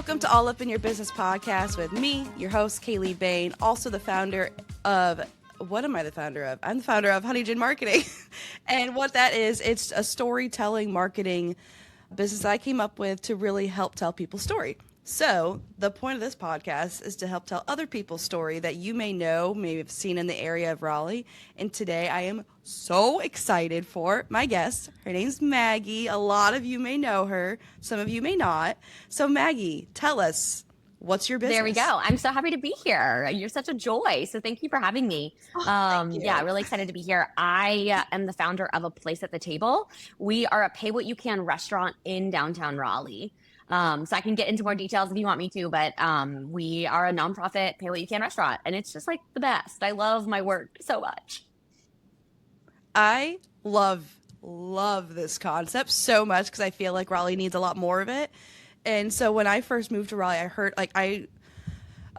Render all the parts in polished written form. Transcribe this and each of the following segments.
Welcome to All Up in Your Business podcast with me, your host, Kaylee Bain, also the founder of, what am I the founder of? I'm the founder of Honey Gin Marketing. And what that is, it's a storytelling marketing business I came up with to really help tell people's story. So the point of this podcast is to help tell other people's story that you may know, may have seen in the area of Raleigh. And today I am so excited for my guest. Her name's Maggie. A lot of you may know her. Some of you may not. So Maggie, tell us, what's your business? There we go. I'm so happy to be here. You're such a joy. So thank you for having me. Thank you. Yeah, really excited to be here. I am the founder of A Place at the Table. We are a pay what you can restaurant in downtown Raleigh. So I can get into more details if you want me to, but we are a nonprofit pay what you can restaurant, and it's just like the best. I love my work so much. I love this concept so much because I feel like Raleigh needs a lot more of it. And so when I first moved to Raleigh, I heard I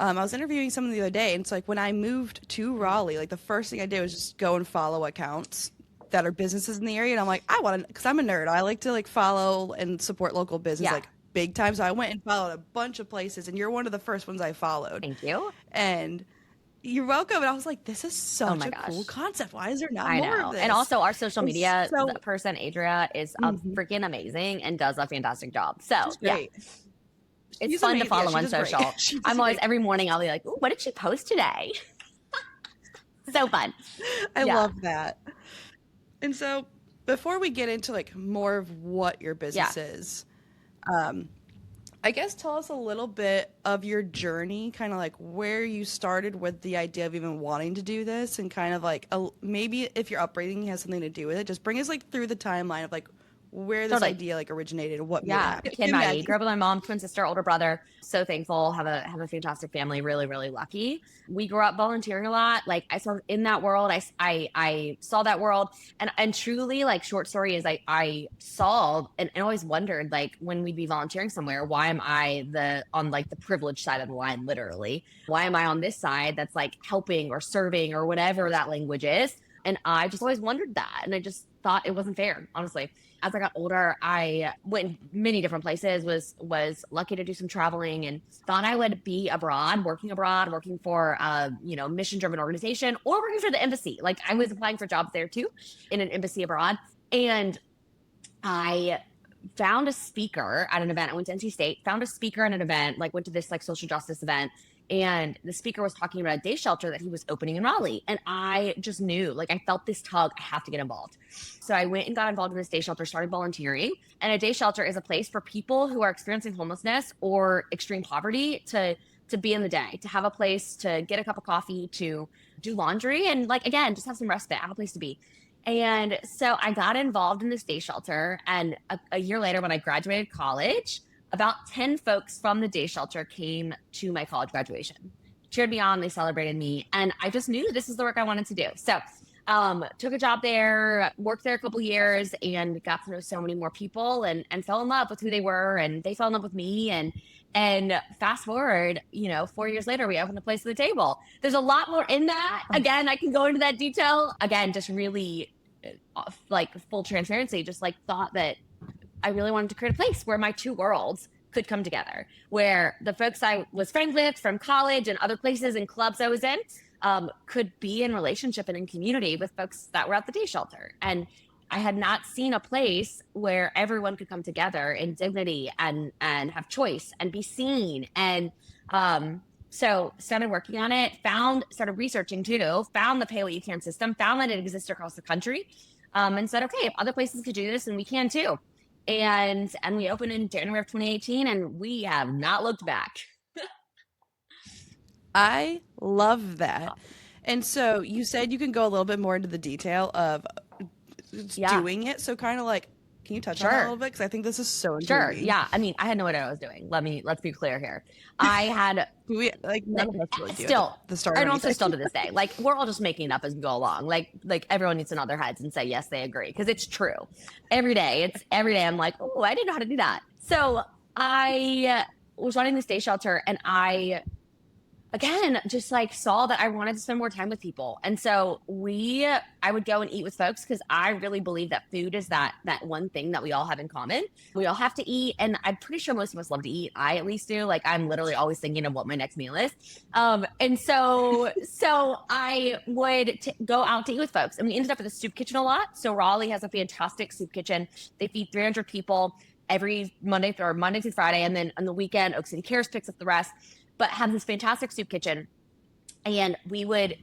was interviewing someone the other day, and it's like when I moved to Raleigh, like the first thing I did was just go and follow accounts that are businesses in the area, and I'm like, I want to, because I'm a nerd. I like to like follow and support local business, like big time. So I went and followed a bunch of places, and you're one of the first ones I followed. Thank you. And you're welcome. And I was like, this is such a cool concept. Why is there not more of this? And also our social media person, Adria, is freaking amazing and does a fantastic job. So yeah, it's fun to follow on social. I'm always, every morning I'll be like, ooh, what did she post today? So fun. I love that. And so before we get into like more of what your business is, I guess tell us a little bit of your journey, kind of like where you started with the idea of even wanting to do this, and kind of like maybe if your upbringing has something to do with it, just bring us like through the timeline of like where this idea like originated and what made it happen. Kid Maggie, grew up with my mom, twin sister, older brother. So thankful, have a fantastic family, really, really lucky. We grew up volunteering a lot. Like I saw in that world, I saw that world, and truly, like, short story is I saw and always wondered, like, when we'd be volunteering somewhere, why am I on like the privileged side of the line, literally? Why am I on this side that's like helping or serving or whatever that language is? And I just always wondered that, and I just thought it wasn't fair, honestly. As I got older, I went many different places, was lucky to do some traveling, and thought I would be working for a mission-driven organization or working for the embassy. Like I was applying for jobs there too, in an embassy abroad. And I found a speaker at an event. I went to NC State, found a speaker at an event, like went to this like social justice event. And the speaker was talking about a day shelter that he was opening in Raleigh. And I just knew, like, I felt this tug, I have to get involved. So I went and got involved in this day shelter, started volunteering. And a day shelter is a place for people who are experiencing homelessness or extreme poverty to be in the day, to have a place to get a cup of coffee, to do laundry, and like, again, just have some respite, have a place to be. And so I got involved in this day shelter. And a year later, when I graduated college, about 10 folks from the day shelter came to my college graduation, cheered me on, they celebrated me, and I just knew this is the work I wanted to do. So took a job there, worked there a couple years, and got to know so many more people, and fell in love with who they were, and they fell in love with me. And fast forward, 4 years later, we opened A Place at the Table. There's a lot more in that. Again, I can go into that detail. Again, just really like full transparency, just like thought that I really wanted to create a place where my two worlds could come together, where the folks I was friends with from college and other places and clubs I was in could be in relationship and in community with folks that were at the day shelter. And I had not seen a place where everyone could come together in dignity and have choice and be seen. And so started working on it, started researching too, found the Pay What You Can system, found that it exists across the country, and said, okay, if other places could do this, then we can too. And we opened in January of 2018, and we have not looked back. I love that. And so you said you can go a little bit more into the detail of doing it. So kind of like, can you touch on that a little bit? Because I think this is so intriguing. Sure. Yeah. I mean, I had no idea what I was doing. Let's be clear here. I had none of us really do still the start. And also still to this day, like we're all just making it up as we go along. Like everyone needs to nod their heads and say yes, they agree, because it's true. Every day I'm like, oh, I didn't know how to do that. So I was running this day shelter, and I again, just like saw that I wanted to spend more time with people. And so I would go and eat with folks because I really believe that food is that one thing that we all have in common. We all have to eat. And I'm pretty sure most of us love to eat. I at least do. Like I'm literally always thinking of what my next meal is. And so I would go out to eat with folks, and we ended up at the soup kitchen a lot. So Raleigh has a fantastic soup kitchen. They feed 300 people every Monday through Friday. And then on the weekend, Oak City Cares picks up the rest, but have this fantastic soup kitchen. And we would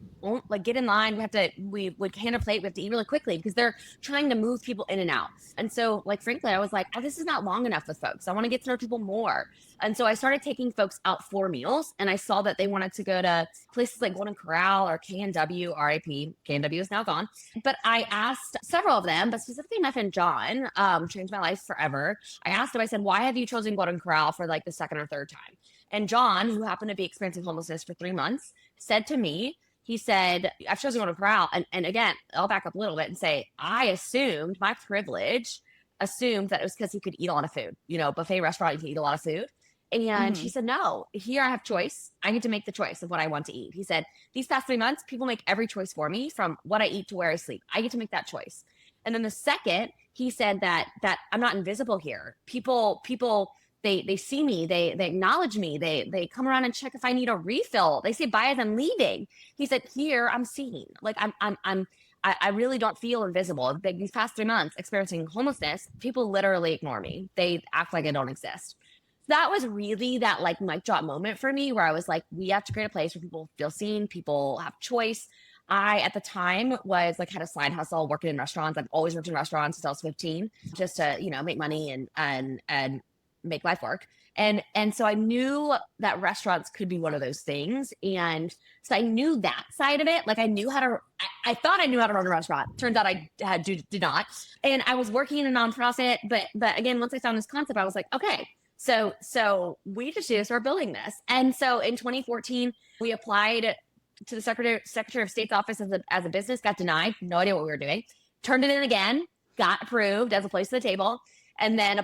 like get in line. We would hand a plate. We have to eat really quickly because they're trying to move people in and out. And so like, frankly, I was like, oh, this is not long enough with folks. I want to get to know people more. And so I started taking folks out for meals, and I saw that they wanted to go to places like Golden Corral or K&W, RIP. K&W is now gone. But I asked several of them, but specifically my friend John, changed my life forever. I asked him, I said, why have you chosen Golden Corral for like the second or third time? And John, who happened to be experiencing homelessness for 3 months, said to me, he said, I've chosen Golden Corral. And again, I'll back up a little bit and say, my privilege assumed that it was because he could eat a lot of food. Buffet restaurant, you can eat a lot of food. And he said, no, here I have choice. I get to make the choice of what I want to eat. He said, these past 3 months, people make every choice for me, from what I eat to where I sleep. I get to make that choice. And then the second, he said that I'm not invisible here. People, they see me, they acknowledge me, they come around and check if I need a refill. They say bye as I'm leaving. He said, here I'm seen. Like I really don't feel invisible. Like these past 3 months experiencing homelessness, people literally ignore me. They act like I don't exist. That was really that like mic drop moment for me, where I was like, we have to create a place where people feel seen, people have choice. I, at the time, was like, had a side hustle working in restaurants. I've always worked in restaurants since I was 15, just to, make money and make life work. And so I knew that restaurants could be one of those things. And so I knew that side of it. Like I thought I knew how to run a restaurant. Turns out I did not. And I was working in a nonprofit, but again, once I found this concept, I was like, okay, so we just need to start building this. And so in 2014, we applied to the Secretary of State's office as a business, got denied, no idea what we were doing, turned it in again, got approved as a place at the table, and then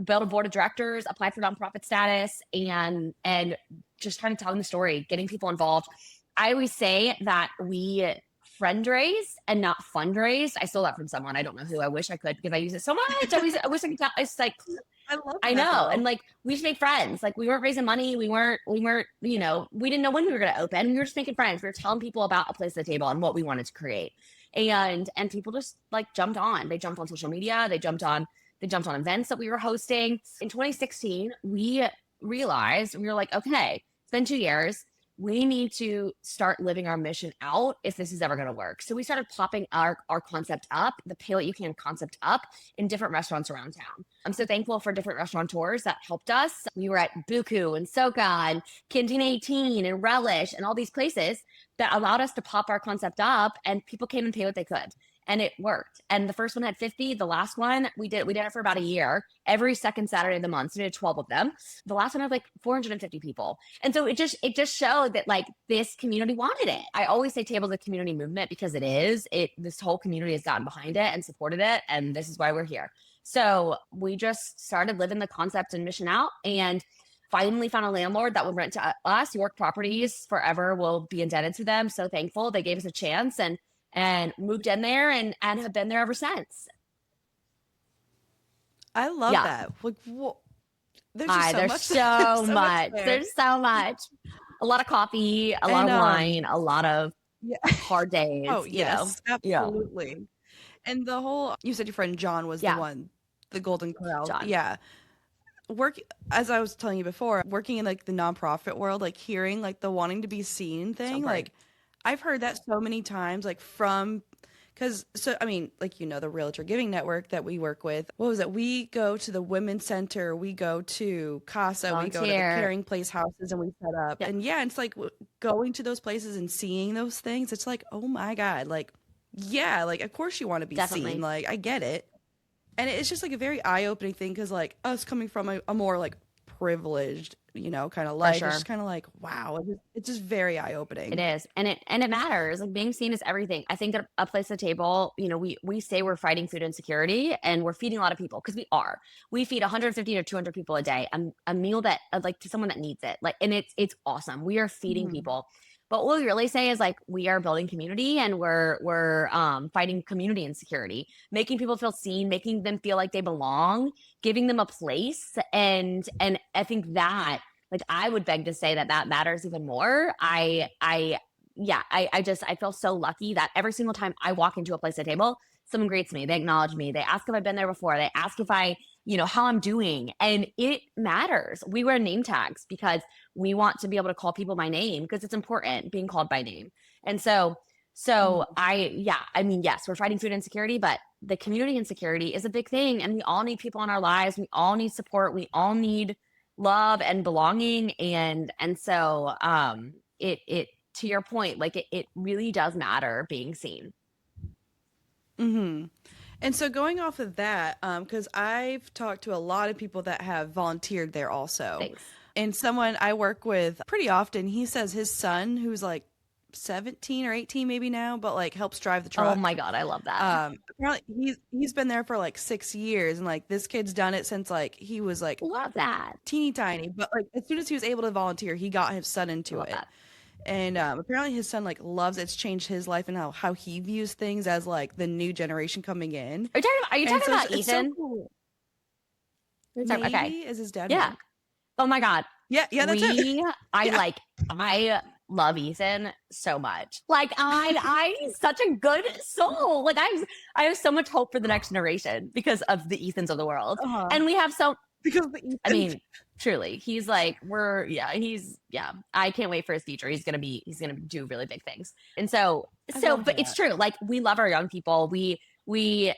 built a board of directors, applied for nonprofit status, and just trying to tell them the story, getting people involved. I always say that we friend raise and not fundraise. I stole that from someone. I don't know who. I wish I could, because I use it so much. I wish I could tell. It's like, I love that. I know. And like, we just make friends. Like we weren't raising money. We weren't, we didn't know when we were going to open. We were just making friends. We were telling people about a place at the table and what we wanted to create. And people just like jumped on. They jumped on social media. They jumped on events that we were hosting. In 2016, we realized, we were like, okay, it's been 2 years. We need to start living our mission out if this is ever going to work. So we started popping our concept up, the pay what you can concept up, in different restaurants around town. I'm so thankful for different restaurateurs that helped us. We were at Buku and Soka and Canteen 18 and Relish and all these places that allowed us to pop our concept up, and people came and paid what they could. And it worked. And the first one had 50. The last one, we did it for about a year, every second Saturday of the month. So we did 12 of them. The last one had like 450 people. And so it just showed that like this community wanted it. I always say table the community movement, because it is. This whole community has gotten behind it and supported it. And this is why we're here. So we just started living the concept and mission out, and finally found a landlord that would rent to us. York Properties forever will be indebted to them. So thankful they gave us a chance, and moved in there and have been there ever since. I love that. Like, there's so much. There's so much. A lot of coffee, a lot of wine, a lot of hard days. Oh, yes, absolutely. Yeah. And you said your friend John was the one, the Golden Corral. John. Yeah. As I was telling you before, working in like the nonprofit world, like hearing like the wanting to be seen thing, like I've heard that so many times, like the Realtor Giving Network that we work with. What was it? We go to the Women's Center, we go to CASA, we go to the Caring Place houses, and we set up. Yep. And it's like going to those places and seeing those things. It's like, oh my God, like, yeah, like of course you want to be seen. Like I get it. And it's just like a very eye-opening thing, because like us coming from a more like privileged, kind of For life. It's sure. just kind of like, wow, it's just very eye It opening. is. And it matters. Like being seen is everything. I think at a place at the table, we say we're fighting food insecurity and we're feeding a lot of people because we are. We feed 150 to 200 people a day, a meal that like to someone that needs it. Like, and it's awesome. We are feeding people. But what we really say is like we are building community and we're fighting community insecurity, making people feel seen, making them feel like they belong, giving them a place. And I think that, like, I would beg to say that matters even more. I feel so lucky that every single time I walk into a place at table, someone greets me, they acknowledge me, they ask if I've been there before, they ask if how I'm doing. And it matters. We wear name tags because we want to be able to call people by name because it's important being called by name. And so yes, we're fighting food insecurity, but the community insecurity is a big thing. And we all need people in our lives. We all need support. We all need love and belonging. And so it to your point, like it really does matter being seen. And so going off of that, because I've talked to a lot of people that have volunteered there also. Thanks. And someone I work with pretty often, he says his son, who's like 17 or 18 maybe now, but like helps drive the truck. Oh my God, I love that. Apparently he's been there for like 6 years, and like this kid's done it since like he was like Love that. teeny tiny. But like as soon as he was able to volunteer, he got his son into Love it. that. And apparently his son like loves it's changed his life and how he views things as like the new generation coming in. Are you talking about it's Ethan? so cool. Okay. Maybe is his dad? Yeah. Name? Oh my God. Yeah, that's it. I love Ethan so much. Like he's such a good soul. Like I have so much hope for the next generation because of the Ethans of the world. And we have because of the Ethan. I mean, truly, he's like, I can't wait for his future. He's gonna do really big things. And but it's true. Like we love our young people. We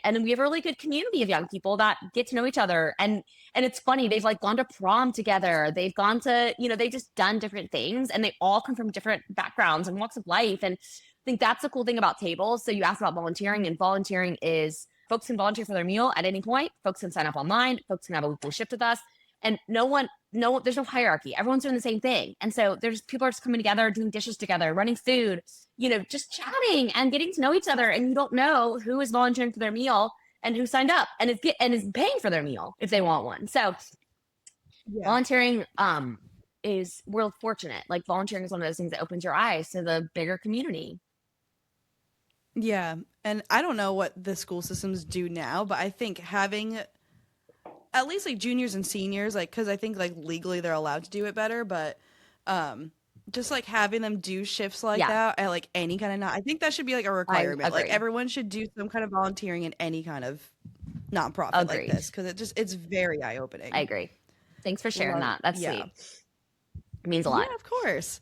have a really good community of young people that get to know each other. And it's funny, they've like gone to prom together. They've gone to, they've just done different things, and they all come from different backgrounds and walks of life. And I think that's the cool thing about tables. So you asked about volunteering, and volunteering is folks can volunteer for their meal at any point. Folks can sign up online. Folks can have a weekly shift with us. And there's no hierarchy. Everyone's doing the same thing. And so people are just coming together, doing dishes together, running food, just chatting and getting to know each other. And you don't know who is volunteering for their meal and who signed up and is paying for their meal if they want one. So volunteering, we're fortunate. Like volunteering is one of those things that opens your eyes to the bigger community. Yeah. And I don't know what the school systems do now, but I think having at least like juniors and seniors, like, cause I think like legally they're allowed to do it better, but, just like having them do shifts like that at like any kind of I think that should be like a requirement. Like everyone should do some kind of volunteering in any kind of nonprofit like this, because it's very eye opening. I agree. Thanks for sharing that. That's sweet. It means a lot. Yeah, of course.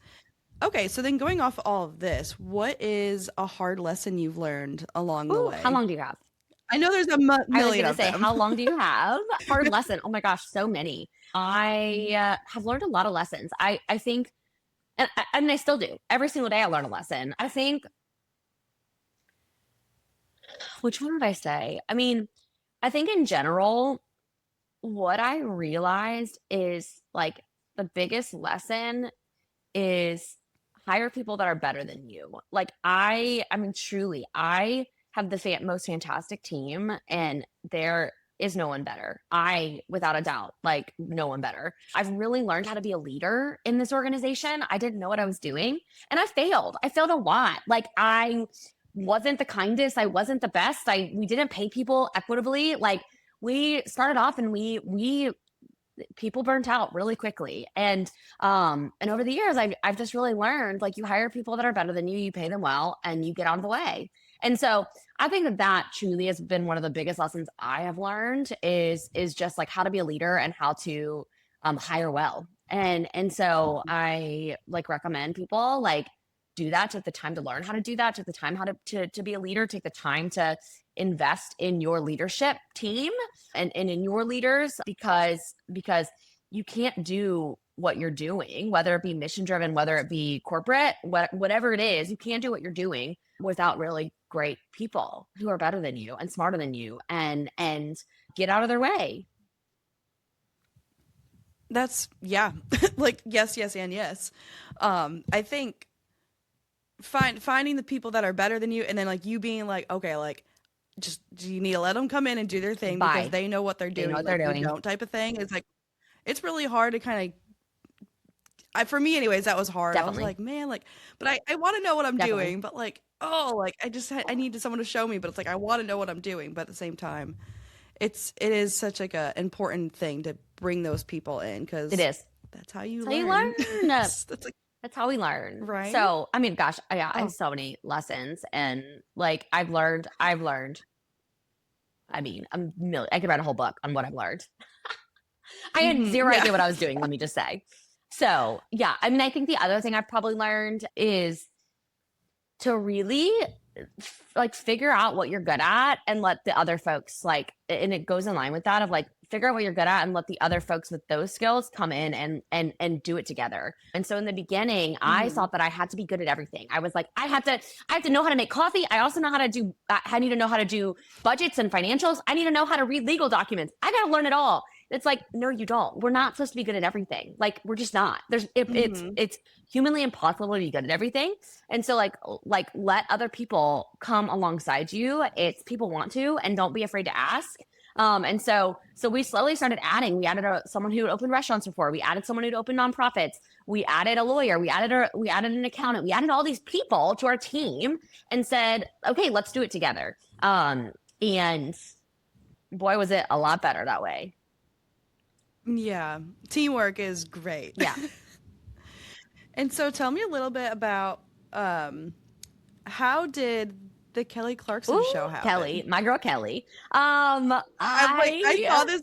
Okay, so then going off all of this, what is a hard lesson you've learned along the way? How long do you have? I know there's a million I was going to say, them. how long do you have? Hard lesson. Oh my gosh, so many. I have learned a lot of lessons. I think, and I still do. Every single day I learn a lesson. I think, which one would I say? I mean, I think in general, what I realized is like the biggest lesson is hire people that are better than you. Like I mean, truly, I have the most fantastic team, and there is no one better. Without a doubt, like no one better. I've really learned how to be a leader in this organization. I didn't know what I was doing, and I failed. I failed a lot. Like I wasn't the kindest. I wasn't the best. We didn't pay people equitably. Like we started off and we people burnt out really quickly. And over the years, I've just really learned, like you hire people that are better than you, you pay them well, and you get out of the way. And so I think that truly has been one of the biggest lessons I have learned is just like how to be a leader and how to hire well. And so I like recommend people like do that, take the time to learn how to do that, take the time how to be a leader, take the time to invest in your leadership team and in your leaders, because you can't do what you're doing, whether it be mission driven, whether it be corporate, whatever it is, you can't do what you're doing without really great people who are better than you and smarter than you and get out of their way. That's yeah. Like yes, yes, and yes. I think finding the people that are better than you, and then like you being like, okay, like just you need to let them come in and do their thing because Bye. they know what they're They know doing. what they're Like you doing. don't type of thing. It's like it's really hard to kind of for me anyways, that was hard. I was Definitely. like, man, like, but I want to know what I'm Definitely. doing, but like, oh, like I need someone to show me, but it's like I want to know what I'm doing, but at the same time, it is such like a important thing to bring those people in It because is. that's how you That's how you learn. learn. That's like That's how we learn. right. So, I mean, gosh, yeah, I have Oh, so many lessons, and like I've learned. I mean, I could write a whole book on what I've learned. I had zero yeah. idea what I was doing, let me just say. So, yeah, I mean, I think the other thing I've probably learned is to really like figure out what you're good at and let the other folks like, and it goes in line with that of like figure out what you're good at and let the other folks with those skills come in and do it together. And so in the beginning, I hmm thought that I had to be good at everything. I was like, I have to know how to make coffee. I also know how to do I need to know how to do budgets and financials. I need to know how to read legal documents. I got to learn it all. It's like, no, you don't. We're not supposed to be good at everything. Like, we're just not. hmm It's humanly impossible to be good at everything. And so like let other people come alongside you. It's people want to, and don't be afraid to ask. And so we slowly started adding. We added someone who would open restaurants before. We added someone who'd open nonprofits. We added a lawyer. We added an accountant. We added all these people to our team and said, okay, let's do it together. And boy, was it a lot better that way. Yeah. Teamwork is great. Yeah. And so tell me a little bit about how did the Kelly Clarkson Ooh, show happen? Kelly, my girl Kelly. I'm like I saw this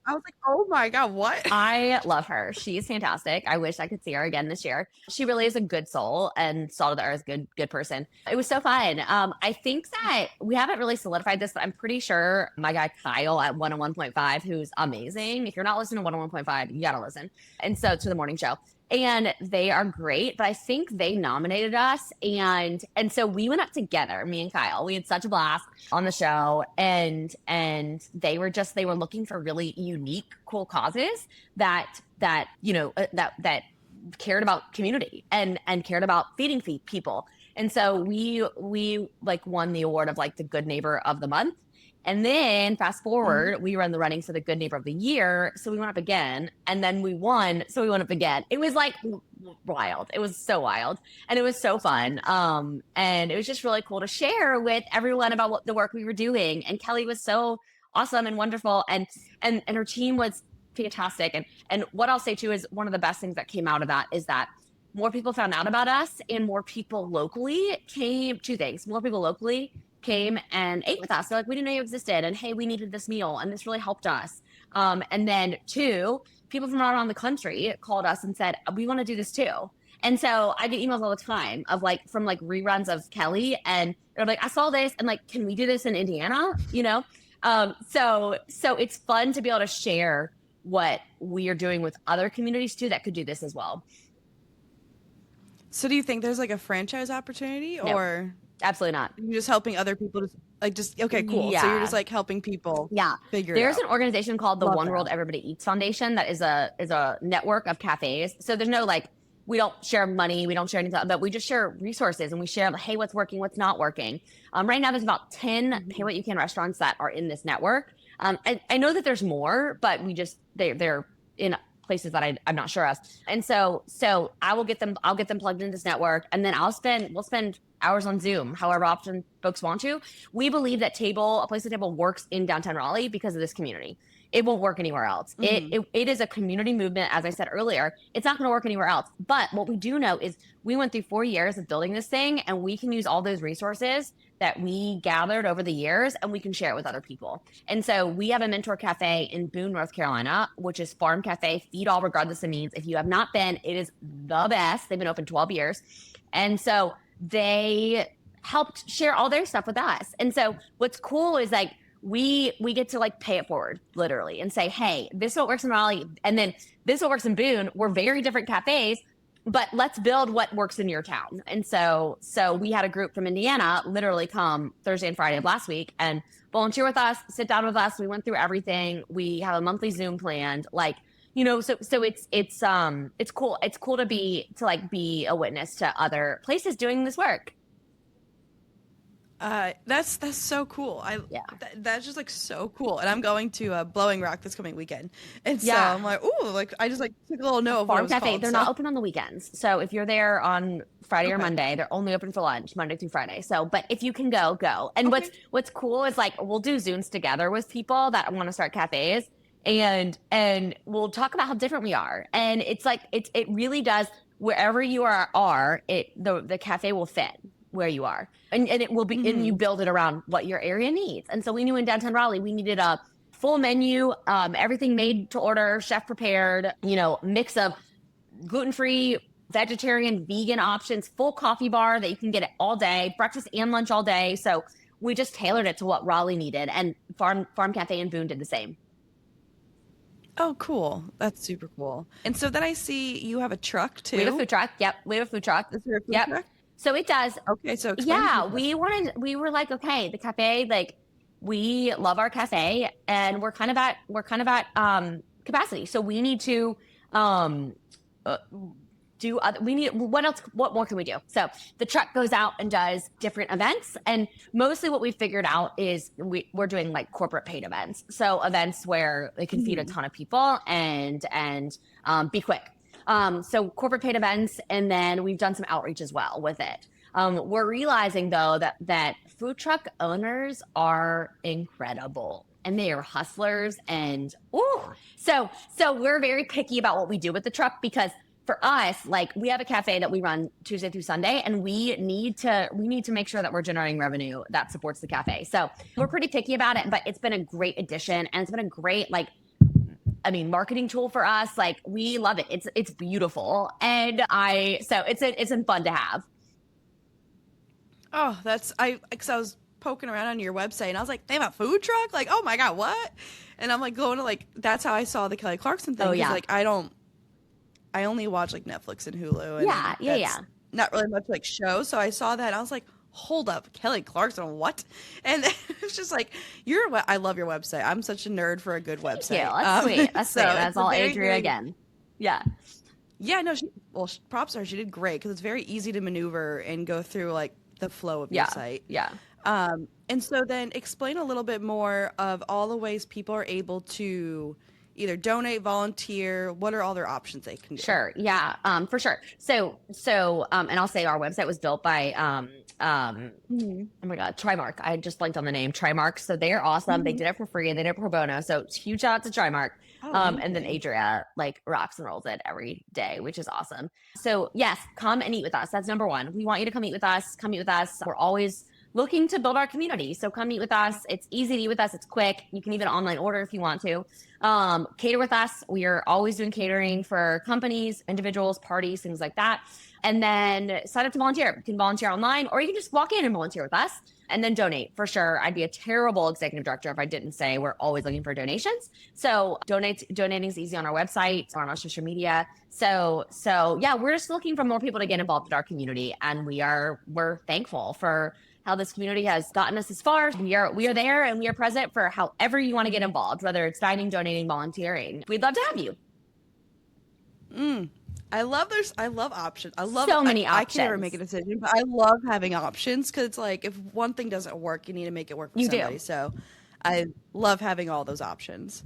I was like, "Oh my god, what?" I love her. She's fantastic. I wish I could see her again this year. She really is a good soul and salt of the earth, good person. It was so fun. I think that we haven't really solidified this, but I'm pretty sure my guy Kyle at 101.5, who's amazing. If you're not listening to 101.5, you gotta listen. And so to the morning show. And they are great, but I think they nominated us, and so we went up together, me and Kyle. We had such a blast on the show, and they were looking for really unique, cool causes that that cared about community and cared about feeding people. And so we like won the award of like the good neighbor of the month. And then fast Mhm. forward, we were in the running for the good neighbor of the year. So we went up again, and then we won. So we went up again. It was like wild. It was so wild, and it was so fun. And it was just really cool to share with everyone about what the work we were doing. And Kelly was so awesome and wonderful, and her team was fantastic. And what I'll say too is one of the best things that came out of that is that more people found out about us, and more people locally came. Two things: more people locally came and ate with us. They're like, we didn't know you existed, and hey, we needed this meal, and this really helped us. And then two, people from around the country called us and said, we want to do this too. And so I get emails all the time of like from like reruns of Kelly, and they're like, I saw this, and like, can we do this in Indiana? So it's fun to be able to share what we are doing with other communities too that could do this as well. So do you think there's like a franchise opportunity No, or absolutely not. you're just helping other people just okay, cool. So you're Yeah. just like helping people Yeah. figure it There's out. an organization called the Love One that. World Everybody Eats Foundation that is a network of cafes. So there's no like, we don't share money, we don't share anything, but we just share resources, and we share, hey, what's working, what's not working. Right now there's about 10 pay Mhm. what you can restaurants that are in this network. I know that there's more, but they're in places that I'm not sure of. And so I'll get them plugged into this network, and then we'll spend hours on Zoom, however often folks want to. We believe that a place at table works in downtown Raleigh because of this community. It won't work anywhere else. Mhm. It is a community movement, as I said earlier. It's not going to work anywhere else. But what we do know is we went through 4 years of building this thing, and we can use all those resources that we gathered over the years, and we can share it with other people. And so we have a mentor cafe in Boone, North Carolina, which is Farm Cafe, feed all regardless of means. If you have not been, it is the best. They've been open 12 years. And so they helped share all their stuff with us. And so what's cool is like we get to like pay it forward literally and say, hey, this is what works in Raleigh, and then this is what works in Boone. We're very different cafes, but let's build what works in your town. And so we had a group from Indiana literally come Thursday and Friday of last week and volunteer with us, sit down with us. We went through everything. We have a monthly Zoom planned. Like, So it's cool. It's cool to be a witness to other places doing this work. That's so cool. That's just like so cool. And I'm going to Blowing Rock this coming weekend, and so I'm like, ooh, like I just like took a little note of what it Farm was Cafe. called, They're not open on the weekends, so if you're there on Friday or Monday, they're only open for lunch Monday through Friday. So, but if you can go. And what's cool is like we'll do Zooms together with people that want to start cafes, and we'll talk about how different we are. And it's like it really does. Wherever you are the cafe will fit where you are, and it will be, and you build it around what your area needs. And so we knew in downtown Raleigh we needed a full menu, everything made to order, chef prepared, mix of gluten-free, vegetarian, vegan options, full coffee bar that you can get it all day, breakfast and lunch all day. So we just tailored it to what Raleigh needed, and Farm Cafe in Boone did the same. Oh, cool. That's super cool. And so then I see you have a truck too. We have a food truck. Yep. We have a food truck. Is there a food truck? So it does. Okay. So we were like, okay, the cafe, like we love our cafe and we're kind of at capacity. So we need to, what more can we do? So the truck goes out and does different events, and mostly what we figured out is we're doing like corporate paid events. So events where they can feed a ton of people and be quick. So corporate paid events, and then we've done some outreach as well with it. We're realizing though that food truck owners are incredible. And they are hustlers, and so we're very picky about what we do with the truck, because for us, like we have a cafe that we run Tuesday through Sunday, and we need to make sure that we're generating revenue that supports the cafe. So we're pretty picky about it, but it's been a great addition, and it's been a great marketing tool for us. Like we love it. It's beautiful, and it's been fun to have. Oh, because I was poking around on your website and I was like, they have a food truck? Like, oh my God, what? And I'm like going to like, that's how I saw the Kelly Clarkson thing. Oh yeah. Like I only watch like Netflix and Hulu. And yeah. Not really much like shows. So I saw that and I was like, hold up, Kelly Clarkson, what? And it's just like, I love your website. I'm such a nerd for a good website. Yeah, that's sweet. That's sweet. That's all Adria again. Yeah. Yeah, no, props to her. She did great because it's very easy to maneuver and go through like the flow of your site. Yeah. And so then explain a little bit more of all the ways people are able to either donate, volunteer. What are all their options they can do? Sure. Yeah. For sure. So, and I'll say our website was built by, oh my God, Trimark. I just blanked on the name, Trimark. So they are awesome. They did it for free and they did it pro bono. So huge shout out to Trimark. And then Adria like rocks and rolls it every day, which is awesome. So yes, come and eat with us. That's number one. We want you to come eat with us. Come eat with us. We're always looking to build our community. So come meet with us. It's easy to eat with us. It's quick. You can even online order if you want to. Cater with us. We are always doing catering for companies, individuals, parties, things like that. And then sign up to volunteer. You can volunteer online, or you can just walk in and volunteer with us and then donate for sure. I'd be a terrible executive director if I didn't say we're always looking for donations. So donating is easy on our website, on our social media. So yeah, we're just looking for more people to get involved in our community. And we're thankful for how this community has gotten us as far. We are there and we are present for however you want to get involved, whether it's dining, donating, volunteering. We'd love to have you. I love options. I love so many options. I can never make a decision, but I love having options because it's like if one thing doesn't work, you need to make it work for somebody. So I love having all those options.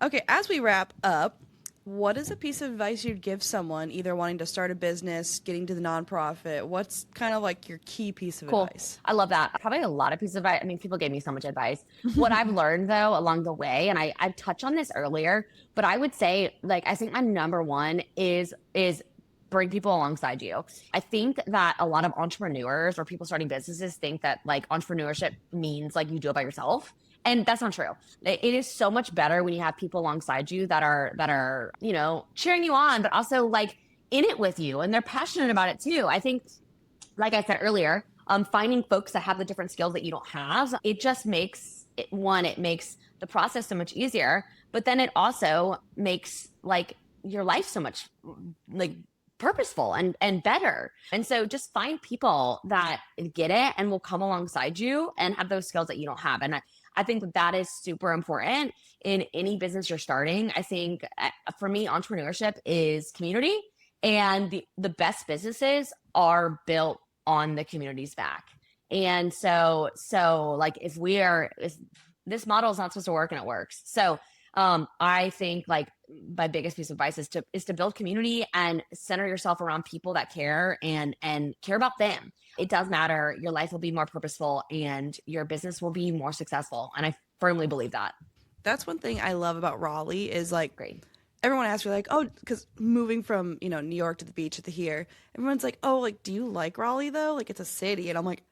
Okay, as we wrap up, what is a piece of advice you'd give someone either wanting to start a business, getting to the nonprofit? What's kind of like your key piece of advice? I love that. Probably a lot of pieces of advice. I mean, people gave me so much advice. What I've learned though along the way, and I touched on this earlier, but I would say like, I think my number one is bring people alongside you. I think that a lot of entrepreneurs or people starting businesses think that like entrepreneurship means like you do it by yourself. And that's not true. It is so much better when you have people alongside you that are, cheering you on, but also like in it with you, and they're passionate about it too. I think, like I said earlier, finding folks that have the different skills that you don't have, it just makes it makes the process so much easier, but then it also makes like your life so much like purposeful and better. And so just find people that get it and will come alongside you and have those skills that you don't have. And I think that is super important in any business you're starting. I think for me, entrepreneurship is community, and the best businesses are built on the community's back. And so like if this model is not supposed to work and it works. So I think like my biggest piece of advice is to build community and center yourself around people that care and care about them. It does matter. Your life will be more purposeful and your business will be more successful. And I firmly believe that. That's one thing I love about Raleigh is like, Great. Everyone asks me like, oh, because moving from, New York to the beach to here, everyone's like, oh, like, do you like Raleigh though? Like it's a city. And I'm like,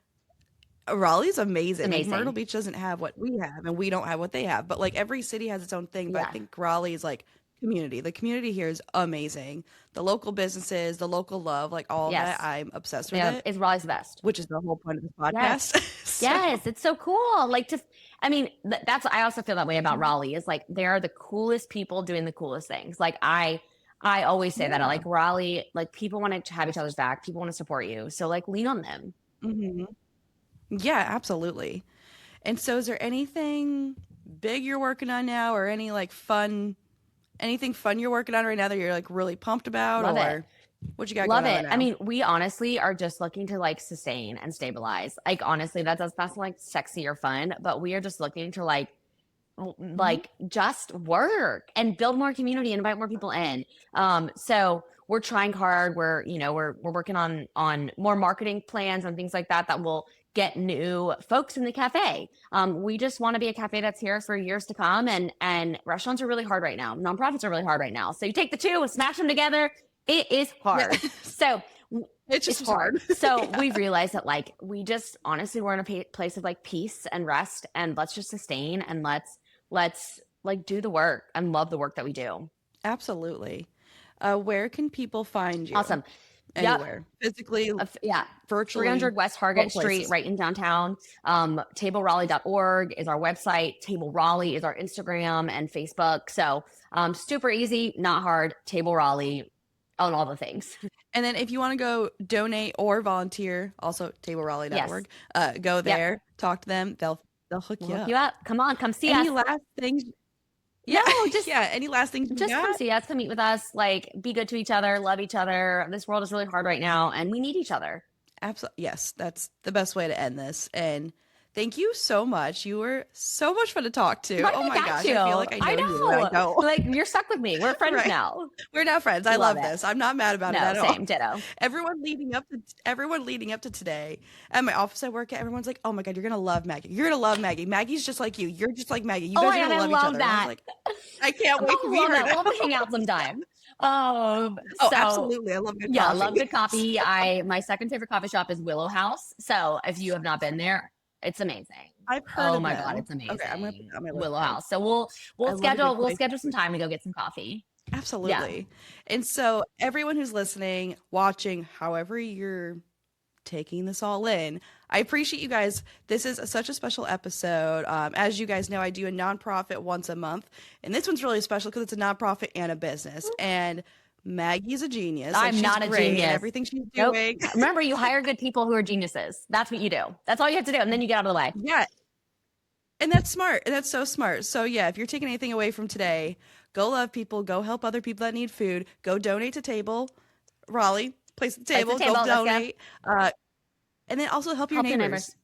Raleigh's amazing. Like, Myrtle Beach doesn't have what we have and we don't have what they have, but like every city has its own thing. But I think Raleigh is like community. The community here is amazing. The local businesses, the local love, like all that, I'm obsessed with it. It's Raleigh's the best. Which is the whole point of this podcast. Yes, yes, it's so cool. Like I also feel that way about Raleigh is like, they are the coolest people doing the coolest things. Like I always say that like Raleigh, like people want to have each other's back. People want to support you. So like lean on them. Mm-hmm. Yeah, absolutely. And so is there anything big you're working on now or any like anything fun you're working on right now that you're like really pumped about? Love it. What you got Love going it. on now? I mean, we honestly are just looking to like sustain and stabilize. Like honestly, that's like sexy or fun, but we are just looking to like just work and build more community and invite more people in. So we're trying hard. We're working on more marketing plans and things like that will get new folks in the cafe. We just want to be a cafe that's here for years to come. And restaurants are really hard right now. Nonprofits are really hard right now. So you take the two and smash them together. It is hard. Yeah. So it's hard. So we've realized that like, we just honestly, we're in a place of like peace and rest, and let's just sustain and let's like do the work and love the work that we do. Absolutely. Where can people find you? Awesome. Anywhere. Physically, virtually. 300 West Hargett Street, right in downtown. TableRaleigh.org is our website. Table Raleigh is our Instagram and Facebook. So super easy, not hard. Table Raleigh on all the things. And then if you want to go donate or volunteer, also TableRaleigh.org, go there, talk to them. They'll hook you up. Come on, come see us. Any last things? Yeah, any last things? Just come see us, come meet with us. Like, be good to each other, love each other. This world is really hard right now, and we need each other. Absolutely, yes. That's the best way to end this. And thank you so much. You were so much fun to talk to. Oh my gosh, I feel like I know you. I know. Like you're stuck with me. We're friends now. We're now friends. I love this. I'm not mad about it at all. Same, ditto. Everyone leading up to today at my office I work at, everyone's like, "Oh my god, you're gonna love Maggie. You're gonna love Maggie. Maggie's just like you. You're just like Maggie. You guys are gonna love each other." That. I was like, I can't wait to meet her. We'll hang out sometime. Absolutely. I love good coffee. Yeah, I love good coffee. My second favorite coffee shop is Willow House. So if you have not been there, it's amazing. I've heard. Oh my god, it's amazing. Okay, I'm gonna put that on my Willow House. So we'll schedule some time to go get some coffee. Absolutely. Yeah. And so everyone who's listening, watching, however you're taking this all in, I appreciate you guys. This is such a special episode. As you guys know, I do a nonprofit once a month, and this one's really special because it's a nonprofit and a business. And Maggie's a genius. I'm not a genius. Everything she's doing. Nope. Remember, you hire good people who are geniuses. That's what you do. That's all you have to do, and then you get out of the way. Yeah. And that's smart. And that's so smart. So yeah, if you're taking anything away from today, go love people. Go help other people that need food. Go donate to Table Raleigh. Place at the table. Go donate. And then also help your neighbors.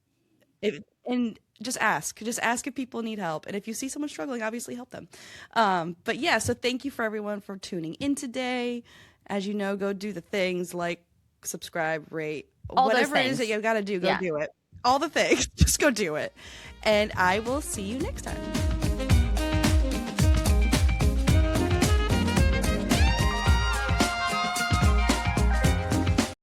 And just ask if people need help. And if you see someone struggling, obviously help them. But yeah, so thank you for everyone for tuning in today. As you know, go do the things like subscribe, rate, whatever it is that you got to do, go do it. All the things, just go do it. And I will see you next time.